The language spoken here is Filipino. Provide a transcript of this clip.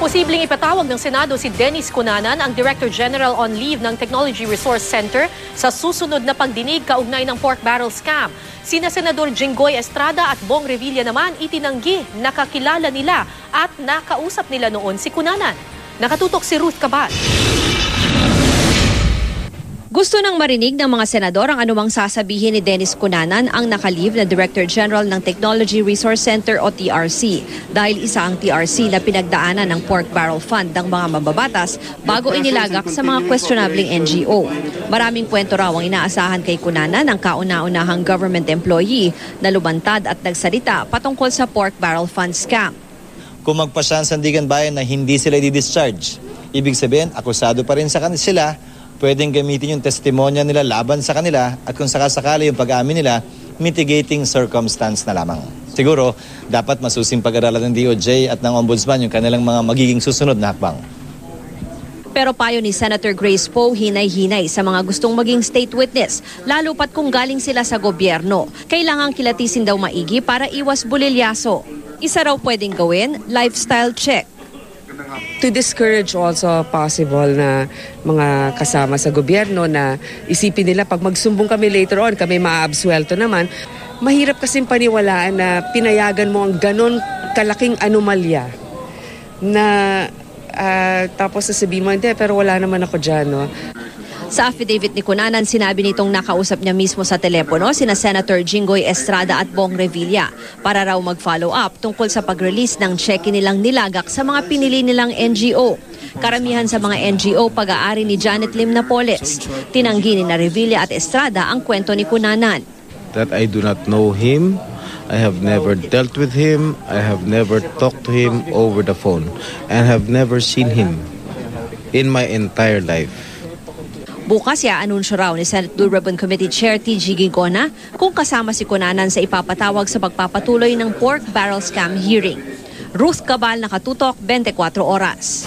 Posibleng ipatawag ng Senado si Dennis Cunanan, ang Director General on Leave ng Technology Resource Center, sa susunod na pagdinig kaugnay ng pork barrel scam. Sina Senador Jinggoy Estrada at Bong Revilla naman itinanggi nakakilala nila at nakausap nila noon si Cunanan. Nakatutok si Ruth Cabal. Gusto nang marinig ng mga senador ang anumang sasabihin ni Dennis Cunanan, ang nakalive na Director General ng Technology Resource Center o TRC. Dahil isa ang TRC na pinagdaanan ng Pork Barrel Fund ng mga mambabatas bago inilagak sa mga questionabling NGO. Maraming kwento raw ang inaasahan kay Cunanan ng kauna-unahang government employee na lumantad at nagsalita patungkol sa Pork Barrel Fund scam. Kung magpasya ang Sandigan Bayan na hindi sila i-discharge, ibig sabihin akusado pa rin sa kanila, pwedeng gamitin yung testimonya nila laban sa kanila at kung sakasakali yung pag-amin nila, mitigating circumstance na lamang. Siguro, dapat masusing pag-aralan ng DOJ at ng Ombudsman yung kanilang mga magiging susunod na hakbang. Pero payo ni Senator Grace Poe, hinay-hinay sa mga gustong maging state witness, lalo pat kung galing sila sa gobyerno. Kailangang kilatisin daw maigi para iwas bulilyaso. Isa raw pwedeng gawin, lifestyle check. To discourage also possible na mga kasama sa gobyerno na isipin nila pag magsumbong kami later on, kami maaabsuelto naman. Mahirap kasing paniwalaan na pinayagan mo ang ganon kalaking anomalya na tapos sasabihin mo, hindi, pero wala naman ako dyan, no? Sa affidavit ni Cunanan, sinabi nitong nakausap niya mismo sa telepono sina Senator Jinggoy Estrada at Bong Revilla para raw mag-follow up tungkol sa pag-release ng cheque nilang nilagak sa mga pinili nilang NGO. Karamihan sa mga NGO pag-aari ni Janet Lim Napoles. Tinanggi ni Revilla at Estrada ang kwento ni Cunanan. That I do not know him. I have never dealt with him. I have never talked to him over the phone and have never seen him in my entire life. Bukas i-anunsyo raw ni Senate Blue Ribbon Committee Chair T.G. Gigona kung kasama si Cunanan sa ipapatawag sa pagpapatuloy ng pork barrel scam hearing. Ruth Cabal, Nakatutok, 24 Oras.